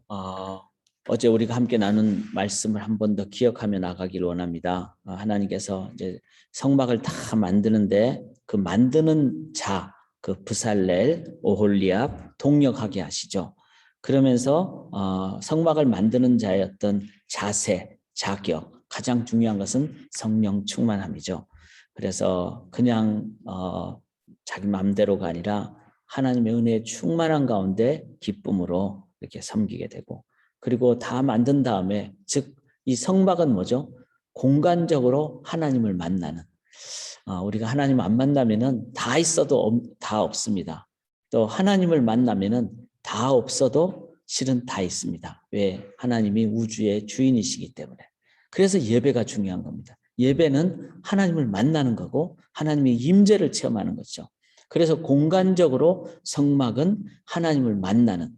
어, 어제 우리가 함께 나눈 말씀을 한 번 더 기억하며 나가길 원합니다. 하나님께서 이제 성막을 다 만드는데 그 만드는 자, 그 브살렐, 오홀리압 동력하게 하시죠. 그러면서 성막을 만드는 자의 어떤 자세, 자격, 가장 중요한 것은 성령 충만함이죠. 그래서 그냥 자기 마음대로가 아니라 하나님의 은혜에 충만한 가운데 기쁨으로 이렇게 섬기게 되고, 그리고 다 만든 다음에, 즉 이 성막은 뭐죠? 공간적으로 하나님을 만나는, 우리가 하나님 안 만나면은 다 있어도 다 없습니다. 또 하나님을 만나면은 다 없어도 실은 다 있습니다. 왜? 하나님이 우주의 주인이시기 때문에. 그래서 예배가 중요한 겁니다. 예배는 하나님을 만나는 거고 하나님의 임재를 체험하는 거죠. 그래서 공간적으로 성막은 하나님을 만나는,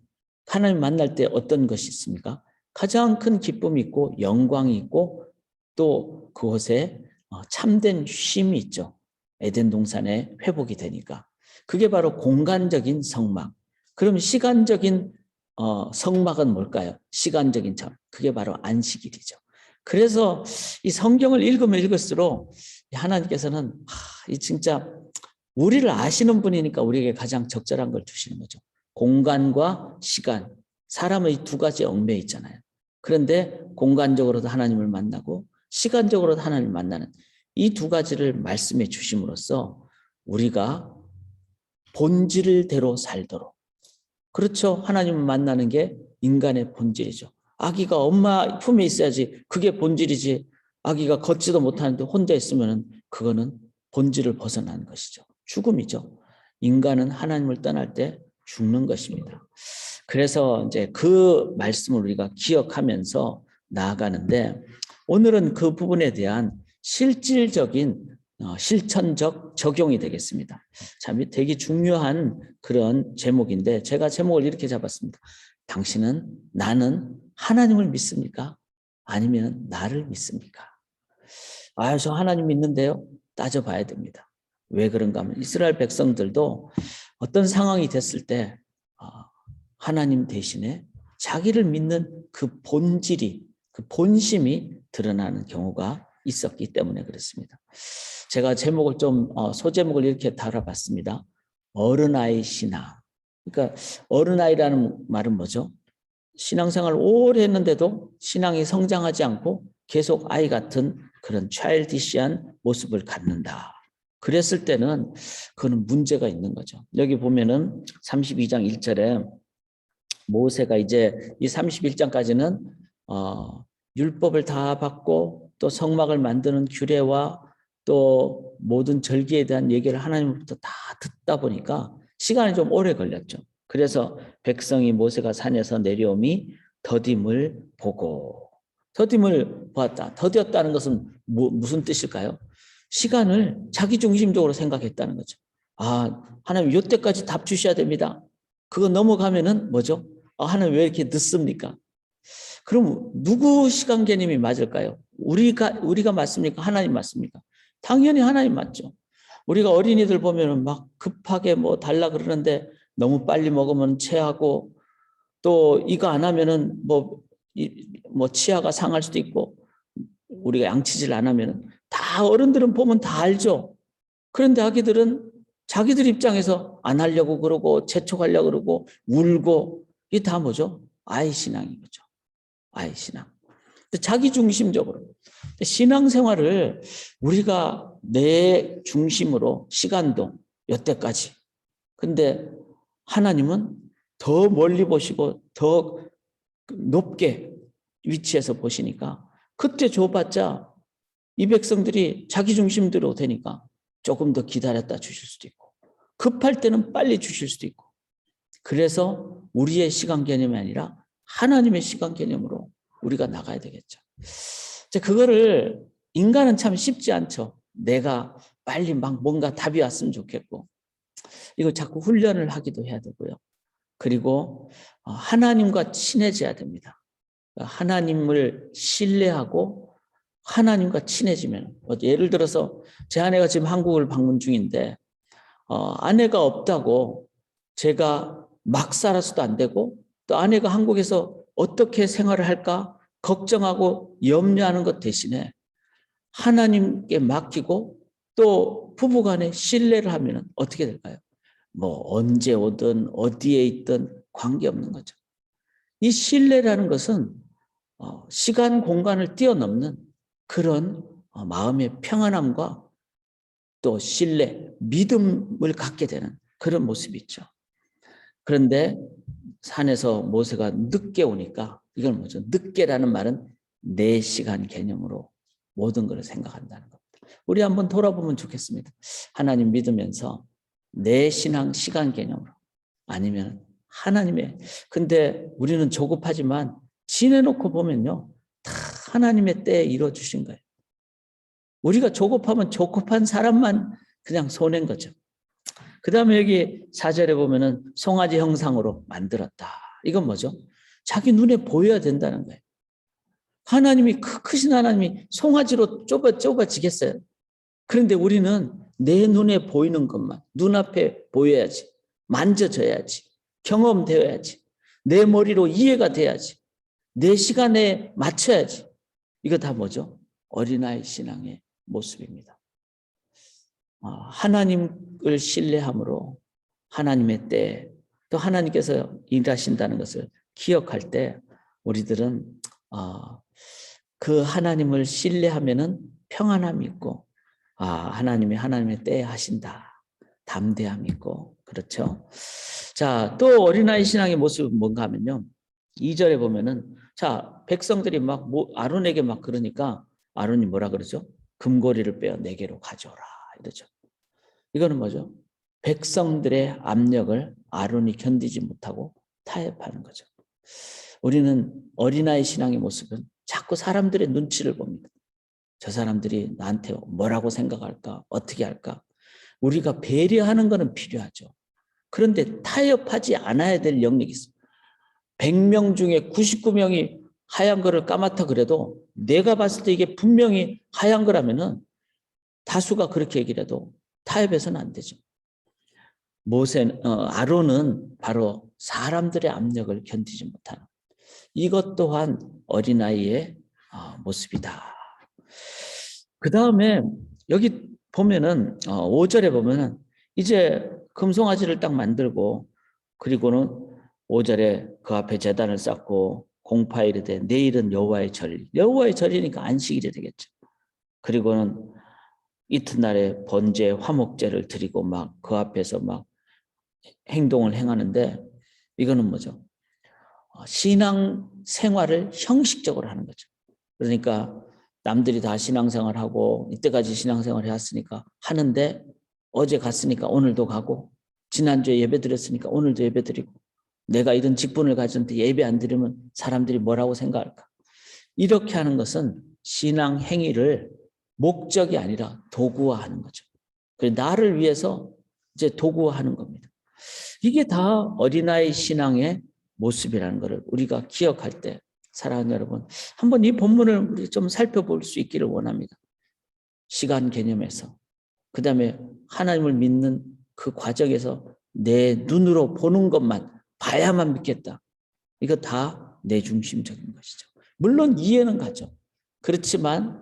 하나님 만날 때 어떤 것이 있습니까? 가장 큰 기쁨이 있고 영광이 있고 또 그곳에 참된 쉼이 있죠. 에덴 동산에 회복이 되니까. 그게 바로 공간적인 성막. 그럼 시간적인 성막은 뭘까요? 시간적인 점. 그게 바로 안식일이죠. 그래서 이 성경을 읽으면 읽을수록 하나님께서는 이 진짜 우리를 아시는 분이니까 우리에게 가장 적절한 걸 주시는 거죠. 공간과 시간, 사람의 두 가지 얽매여 있잖아요. 그런데 공간적으로도 하나님을 만나고 시간적으로도 하나님을 만나는 이 두 가지를 말씀해 주심으로써 우리가 본질대로 살도록, 그렇죠. 하나님을 만나는 게 인간의 본질이죠. 아기가 엄마 품에 있어야지 그게 본질이지, 아기가 걷지도 못하는데 혼자 있으면 그거는 본질을 벗어난 것이죠. 죽음이죠. 인간은 하나님을 떠날 때 죽는 것입니다. 그래서 이제 그 말씀을 우리가 기억하면서 나아가는데, 오늘은 그 부분에 대한 실질적인 실천적 적용이 되겠습니다. 참 되게 중요한 그런 제목인데, 제가 제목을 이렇게 잡았습니다. 나는 하나님을 믿습니까? 아니면 나를 믿습니까? 저 하나님 믿는데요? 따져봐야 됩니다. 왜 그런가 하면 이스라엘 백성들도 어떤 상황이 됐을 때 하나님 대신에 자기를 믿는 그 본질이, 그 본심이 드러나는 경우가 있었기 때문에 그렇습니다. 제가 제목을 좀 소제목을 이렇게 달아봤습니다. 어른아이 신앙. 그러니까 어른아이라는 말은 뭐죠? 신앙생활을 오래 했는데도 신앙이 성장하지 않고 계속 아이 같은 그런 차일디시한 모습을 갖는다. 그랬을 때는 그건 문제가 있는 거죠. 여기 보면은 32장 1절에 모세가 이제 이 31장까지는 율법을 다 받고 또 성막을 만드는 규례와 또 모든 절기에 대한 얘기를 하나님으로부터 다 듣다 보니까 시간이 좀 오래 걸렸죠. 그래서 백성이 모세가 산에서 내려오미 더딤을 보고, 더딤을 보았다. 더디었다는 것은 무슨 뜻일까요? 시간을 자기중심적으로 생각했다는 거죠. 하나님 이때까지 답 주셔야 됩니다. 그거 넘어가면은 뭐죠? 하나님 왜 이렇게 늦습니까? 그럼 누구 시간 개념이 맞을까요? 우리가 맞습니까? 하나님 맞습니까? 당연히 하나님 맞죠. 우리가 어린이들 보면은 막 급하게 뭐 달라 그러는데 너무 빨리 먹으면 체하고, 또 이거 안 하면은 뭐 치아가 상할 수도 있고, 우리가 양치질 안 하면은 다 어른들은 보면 다 알죠. 그런데 아기들은 자기들 입장에서 안 하려고 그러고 재촉하려고 그러고 울고, 이게 다 뭐죠? 아이 신앙인 거죠. 아이 신앙. 자기 중심적으로. 신앙생활을 우리가 내 중심으로 시간도 여태까지. 근데 하나님은 더 멀리 보시고 더 높게 위치해서 보시니까 그때 줘봤자 이 백성들이 자기 중심대로 되니까 조금 더 기다렸다 주실 수도 있고, 급할 때는 빨리 주실 수도 있고, 그래서 우리의 시간 개념이 아니라 하나님의 시간 개념으로 우리가 나가야 되겠죠. 그거를 인간은 참 쉽지 않죠. 내가 빨리 막 뭔가 답이 왔으면 좋겠고, 이거 자꾸 훈련을 하기도 해야 되고요. 그리고 하나님과 친해져야 됩니다. 하나님을 신뢰하고 하나님과 친해지면, 예를 들어서 제 아내가 지금 한국을 방문 중인데 아내가 없다고 제가 막 살아서도 안 되고, 또 아내가 한국에서 어떻게 생활을 할까 걱정하고 염려하는 것 대신에 하나님께 맡기고 또 부부간에 신뢰를 하면 어떻게 될까요? 뭐 언제 오든 어디에 있든 관계없는 거죠. 이 신뢰라는 것은 시간 공간을 뛰어넘는 그런 마음의 평안함과 또 신뢰, 믿음을 갖게 되는 그런 모습이 있죠. 그런데 산에서 모세가 늦게 오니까 이건 뭐죠? 늦게라는 말은 4시간 개념으로 모든 걸 생각한다는 겁니다. 우리 한번 돌아보면 좋겠습니다. 하나님 믿으면서 내 신앙 시간 개념으로 아니면 하나님의 근데 우리는 조급하지만 지내놓고 보면요. 다 하나님의 때에 이루어주신 거예요. 우리가 조급하면 조급한 사람만 그냥 손해인 거죠. 그 다음에 여기 4절에 보면은 송아지 형상으로 만들었다. 이건 뭐죠? 자기 눈에 보여야 된다는 거예요. 하나님이 크신 하나님이 송아지로 좁아지겠어요? 그런데 우리는 내 눈에 보이는 것만 눈앞에 보여야지. 만져져야지. 경험되어야지. 내 머리로 이해가 돼야지. 내 시간에 맞춰야지. 이거 다 뭐죠? 어린아이 신앙의 모습입니다. 하나님을 신뢰함으로 하나님의 때 또 하나님께서 일하신다는 것을 기억할 때 우리들은 그 하나님을 신뢰하면은 평안함이 있고 하나님이 하나님의 때에 하신다. 담대함이 있고 그렇죠. 자, 또 어린아이 신앙의 모습은 뭔가 하면요. 2절에 보면은 자, 백성들이 막 아론에게 막 그러니까 아론이 뭐라 그러죠? 금고리를 빼어 내게로 가져오라 이러죠. 이거는 뭐죠? 백성들의 압력을 아론이 견디지 못하고 타협하는 거죠. 우리는 어린아이 신앙의 모습은 자꾸 사람들의 눈치를 봅니다. 저 사람들이 나한테 뭐라고 생각할까? 어떻게 할까? 우리가 배려하는 것은 필요하죠. 그런데 타협하지 않아야 될 영역이 있어요. 100명 중에 99명이 하얀 거를 까맣다 그래도 내가 봤을 때 이게 분명히 하얀 거라면은 다수가 그렇게 얘기를 해도 타협해서는 안 되죠. 아론은 바로 사람들의 압력을 견디지 못하는 이것 또한 어린아이의 모습이다. 그 다음에 여기 보면은 5절에 보면은 이제 금송아지를 딱 만들고 그리고는 5절에 그 앞에 제단을 쌓고 공파에 이르되 내일은 여호와의 절일. 여호와의 절이니까 안식일이 되겠죠. 그리고는 이튿날에 번제 화목제를 드리고 막 그 앞에서 막 행동을 행하는데 이거는 뭐죠? 신앙 생활을 형식적으로 하는 거죠. 그러니까 남들이 다 신앙생활하고 이때까지 신앙생활 해왔으니까 하는데 어제 갔으니까 오늘도 가고 지난주에 예배 드렸으니까 오늘도 예배 드리고 내가 이런 직분을 가졌는데 예배 안 드리면 사람들이 뭐라고 생각할까? 이렇게 하는 것은 신앙 행위를 목적이 아니라 도구화하는 거죠. 그래서 나를 위해서 이제 도구화하는 겁니다. 이게 다 어린아이 신앙의 모습이라는 것을 우리가 기억할 때 사랑하는 여러분 한번 이 본문을 우리 좀 살펴볼 수 있기를 원합니다. 시간 개념에서 그 다음에 하나님을 믿는 그 과정에서 내 눈으로 보는 것만 봐야만 믿겠다. 이거 다 내 중심적인 것이죠. 물론 이해는 가죠. 그렇지만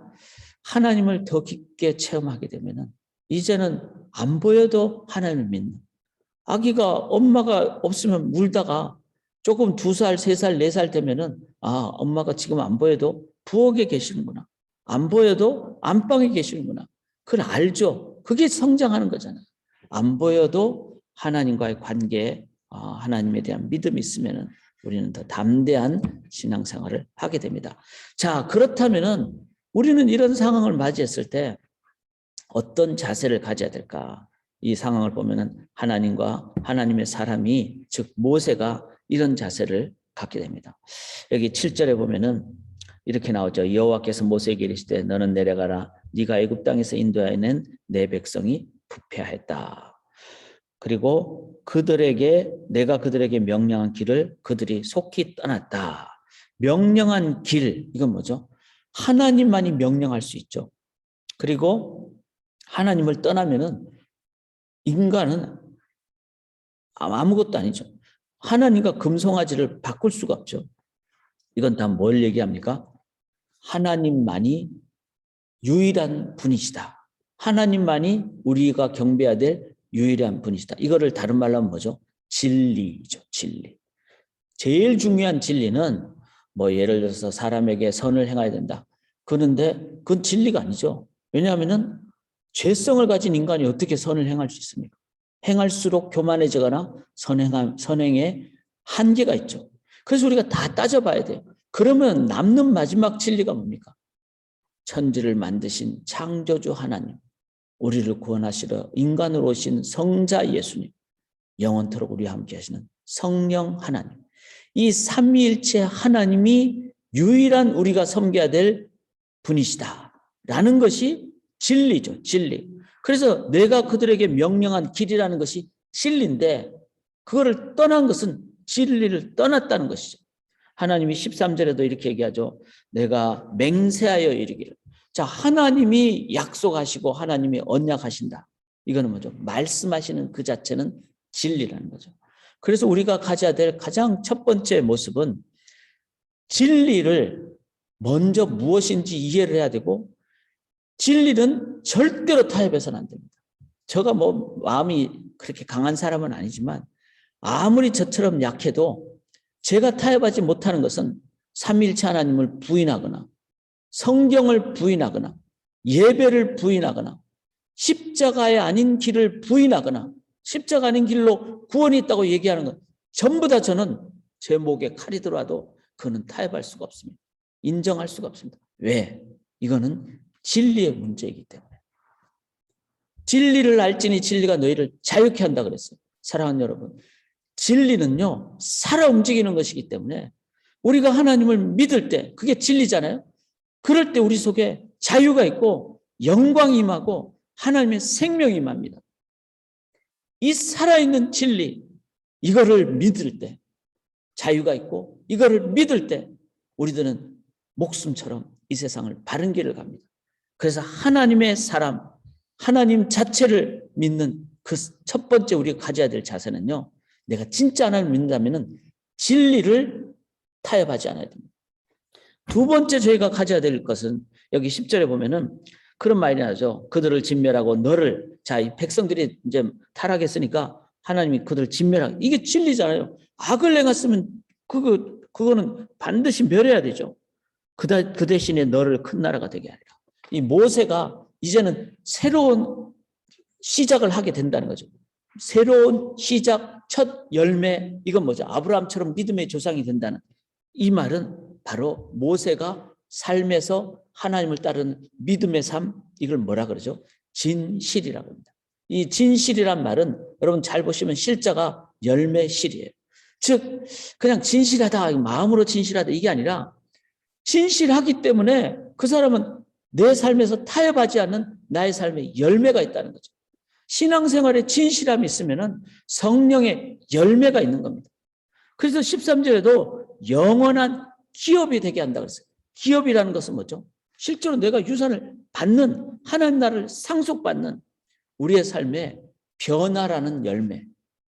하나님을 더 깊게 체험하게 되면 이제는 안 보여도 하나님을 믿는 아기가 엄마가 없으면 울다가 조금 2살, 3살, 4살 되면은 엄마가 지금 안 보여도 부엌에 계시는구나. 안 보여도 안방에 계시는구나. 그걸 알죠. 그게 성장하는 거잖아요. 안 보여도 하나님과의 관계에 하나님에 대한 믿음이 있으면은 우리는 더 담대한 신앙생활을 하게 됩니다. 자, 그렇다면은 우리는 이런 상황을 맞이했을 때 어떤 자세를 가져야 될까? 이 상황을 보면은 하나님과 하나님의 사람이 즉 모세가 이런 자세를 갖게 됩니다. 여기 7절에 보면은 이렇게 나오죠. 여호와께서 모세에게 이르시되 너는 내려가라. 네가 애굽 땅에서 인도하여 낸 내 백성이 부패하였다. 그리고 내가 그들에게 명령한 길을 그들이 속히 떠났다. 명령한 길 이건 뭐죠? 하나님만이 명령할 수 있죠. 그리고 하나님을 떠나면은 인간은 아무것도 아니죠. 하나님과 금송아지를 바꿀 수가 없죠. 이건 다 뭘 얘기합니까? 하나님만이 유일한 분이시다. 하나님만이 우리가 경배해야 될 유일한 분이시다. 이거를 다른 말로 하면 뭐죠? 진리죠. 진리. 제일 중요한 진리는 뭐 예를 들어서 사람에게 선을 행해야 된다. 그런데 그건 진리가 아니죠. 왜냐하면은 죄성을 가진 인간이 어떻게 선을 행할 수 있습니까? 행할수록 교만해지거나 선행에 한계가 있죠. 그래서 우리가 다 따져봐야 돼요. 그러면 남는 마지막 진리가 뭡니까? 천지를 만드신 창조주 하나님, 우리를 구원하시러 인간으로 오신 성자 예수님, 영원토록 우리와 함께 하시는 성령 하나님, 이 삼위일체 하나님이 유일한 우리가 섬겨야 될 분이시다라는 것이 진리죠. 진리. 그래서 내가 그들에게 명령한 길이라는 것이 진리인데 그거를 떠난 것은 진리를 떠났다는 것이죠. 하나님이 13절에도 이렇게 얘기하죠. 내가 맹세하여 이르기를. 자, 하나님이 약속하시고 하나님이 언약하신다. 이거는 뭐죠? 말씀하시는 그 자체는 진리라는 거죠. 그래서 우리가 가져야 될 가장 첫 번째 모습은 진리를 먼저 무엇인지 이해를 해야 되고 진리는 절대로 타협해서는 안 됩니다. 제가 뭐 마음이 그렇게 강한 사람은 아니지만 아무리 저처럼 약해도 제가 타협하지 못하는 것은 삼위일체 하나님을 부인하거나 성경을 부인하거나 예배를 부인하거나 십자가의 아닌 길을 부인하거나 십자가 아닌 길로 구원이 있다고 얘기하는 것 전부 다 저는 제 목에 칼이 들어와도 그거는 타협할 수가 없습니다. 인정할 수가 없습니다. 왜? 이거는 진리의 문제이기 때문에. 진리를 알지니 진리가 너희를 자유케 한다 그랬어요. 사랑하는 여러분, 진리는요 살아 움직이는 것이기 때문에 우리가 하나님을 믿을 때 그게 진리잖아요. 그럴 때 우리 속에 자유가 있고 영광이 임하고 하나님의 생명이 임합니다. 이 살아있는 진리, 이거를 믿을 때 자유가 있고 이거를 믿을 때 우리들은 목숨처럼 이 세상을 바른 길을 갑니다. 그래서 하나님의 사람, 하나님 자체를 믿는 그 첫 번째 우리가 가져야 될 자세는요, 내가 진짜 하나님을 믿는다면 진리를 타협하지 않아야 됩니다. 두 번째 저희가 가져야 될 것은 여기 10절에 보면은 그런 말이 나죠. 그들을 진멸하고 너를, 자, 이 백성들이 이제 타락했으니까 하나님이 그들을 진멸하고, 이게 진리잖아요. 악을 행했으면 그거는 반드시 멸해야 되죠. 그 대신에 너를 큰 나라가 되게 하리라. 이 모세가 이제는 새로운 시작을 하게 된다는 거죠. 새로운 시작, 첫 열매, 이건 뭐죠? 아브라함처럼 믿음의 조상이 된다는 이 말은 바로 모세가 삶에서 하나님을 따르는 믿음의 삶, 이걸 뭐라 그러죠? 진실이라고 합니다. 이 진실이란 말은 여러분 잘 보시면 실자가 열매실이에요. 즉 그냥 진실하다, 마음으로 진실하다 이게 아니라 진실하기 때문에 그 사람은 내 삶에서 타협하지 않는 나의 삶에 열매가 있다는 거죠. 신앙생활에 진실함이 있으면 성령의 열매가 있는 겁니다. 그래서 13절에도 영원한 기업이 되게 한다고 했어요. 기업이라는 것은 뭐죠? 실제로 내가 유산을 받는, 하나님 나라를 상속받는 우리의 삶에 변화라는 열매,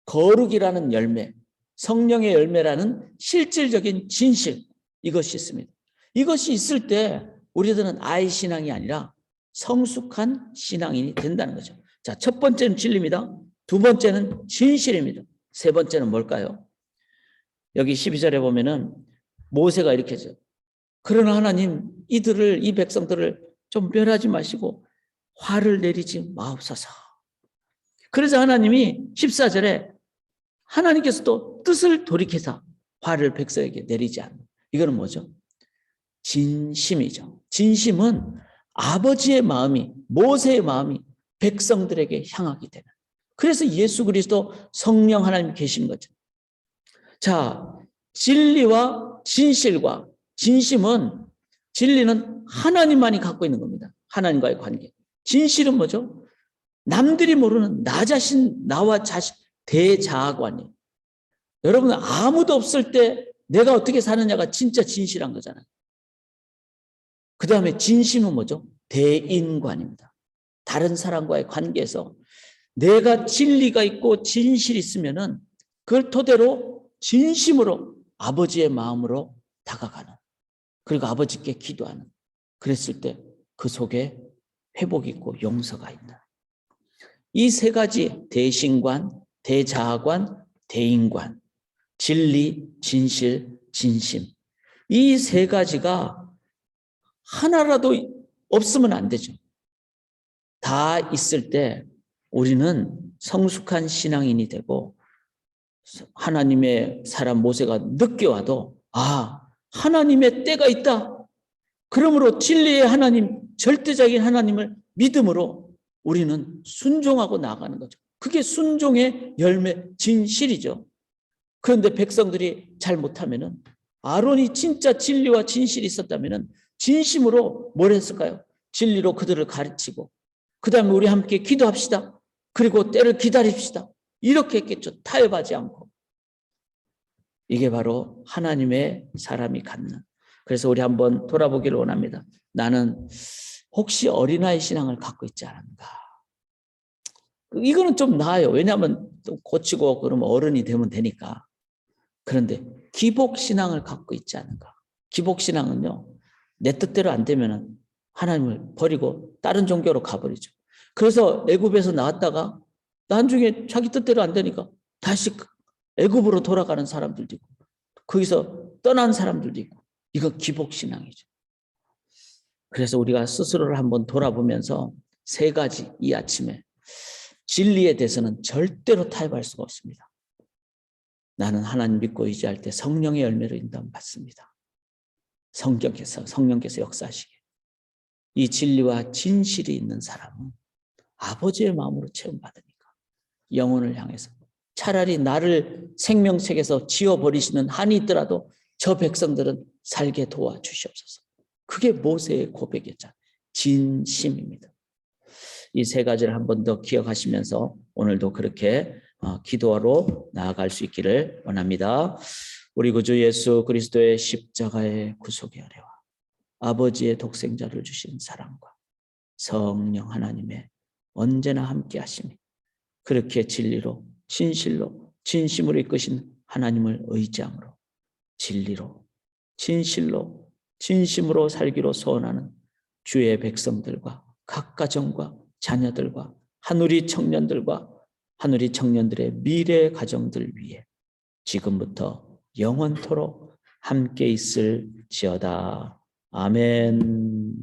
거룩이라는 열매, 성령의 열매라는 실질적인 진실, 이것이 있습니다. 이것이 있을 때 우리들은 아이 신앙이 아니라 성숙한 신앙인이 된다는 거죠. 자, 첫 번째는 진리입니다. 두 번째는 진실입니다. 세 번째는 뭘까요? 여기 12절에 보면은 모세가 이렇게 하죠. 그러나 하나님, 이 백성들을 좀 멸하지 마시고 화를 내리지 마옵소서. 그래서 하나님이 14절에 하나님께서 또 뜻을 돌이켜서 화를 백성에게 내리지 않는, 이거는 뭐죠? 진심이죠. 진심은 아버지의 마음이, 모세의 마음이 백성들에게 향하게 되는. 그래서 예수 그리스도 성령 하나님이 계신 거죠. 자, 진리와 진실과 진심은, 진리는 하나님만이 갖고 있는 겁니다. 하나님과의 관계. 진실은 뭐죠? 남들이 모르는 나 자신, 나와 자신, 대자아관이에요. 여러분, 아무도 없을 때 내가 어떻게 사느냐가 진짜 진실한 거잖아요. 그 다음에 진심은 뭐죠? 대인관입니다. 다른 사람과의 관계에서 내가 진리가 있고 진실이 있으면은 그걸 토대로 진심으로 아버지의 마음으로 다가가는, 그리고 아버지께 기도하는, 그랬을 때 그 속에 회복 있고 용서가 있는 이 세 가지 대신관, 대자관, 대인관, 진리, 진실, 진심, 이 세 가지가 하나라도 없으면 안 되죠. 다 있을 때 우리는 성숙한 신앙인이 되고 하나님의 사람 모세가 늦게 와도 하나님의 때가 있다. 그러므로 진리의 하나님, 절대적인 하나님을 믿음으로 우리는 순종하고 나아가는 거죠. 그게 순종의 열매, 진실이죠. 그런데 백성들이 잘 못하면은 아론이 진짜 진리와 진실이 있었다면은 진심으로 뭘 했을까요? 진리로 그들을 가르치고 그 다음에 우리 함께 기도합시다. 그리고 때를 기다립시다. 이렇게 했겠죠. 타협하지 않고. 이게 바로 하나님의 사람이 갖는. 그래서 우리 한번 돌아보기를 원합니다. 나는 혹시 어린아이 신앙을 갖고 있지 않은가? 이거는 좀 나아요. 왜냐하면 또 고치고 그러면 어른이 되면 되니까. 그런데 기복신앙을 갖고 있지 않은가? 기복신앙은요, 내 뜻대로 안 되면 하나님을 버리고 다른 종교로 가버리죠. 그래서 애굽에서 나왔다가 나중에 자기 뜻대로 안 되니까 다시 애굽으로 돌아가는 사람들도 있고 거기서 떠난 사람들도 있고, 이거 기복신앙이죠. 그래서 우리가 스스로를 한번 돌아보면서 세 가지, 이 아침에 진리에 대해서는 절대로 타협할 수가 없습니다. 나는 하나님 믿고 의지할 때 성령의 열매로 인도받습니다. 성령께서 역사하시게. 이 진리와 진실이 있는 사람은 아버지의 마음으로 체험받으니까 영혼을 향해서 차라리 나를 생명책에서 지워버리시는 한이 있더라도 저 백성들은 살게 도와주시옵소서. 그게 모세의 고백이었잖아요. 진심입니다. 이 세 가지를 한 번 더 기억하시면서 오늘도 그렇게 기도하러 나아갈 수 있기를 원합니다. 우리 구주 예수 그리스도의 십자가의 구속의 은혜와 아버지의 독생자를 주신 사랑과 성령 하나님의 언제나 함께 하심이, 그렇게 진리로 진실로 진심으로 이끄신 하나님을 의지함으로 진리로 진실로 진심으로 살기로 소원하는 주의 백성들과 각 가정과 자녀들과 하누리 청년들의 미래 가정들 위해 지금부터 영원토록 함께 있을지어다. 아멘.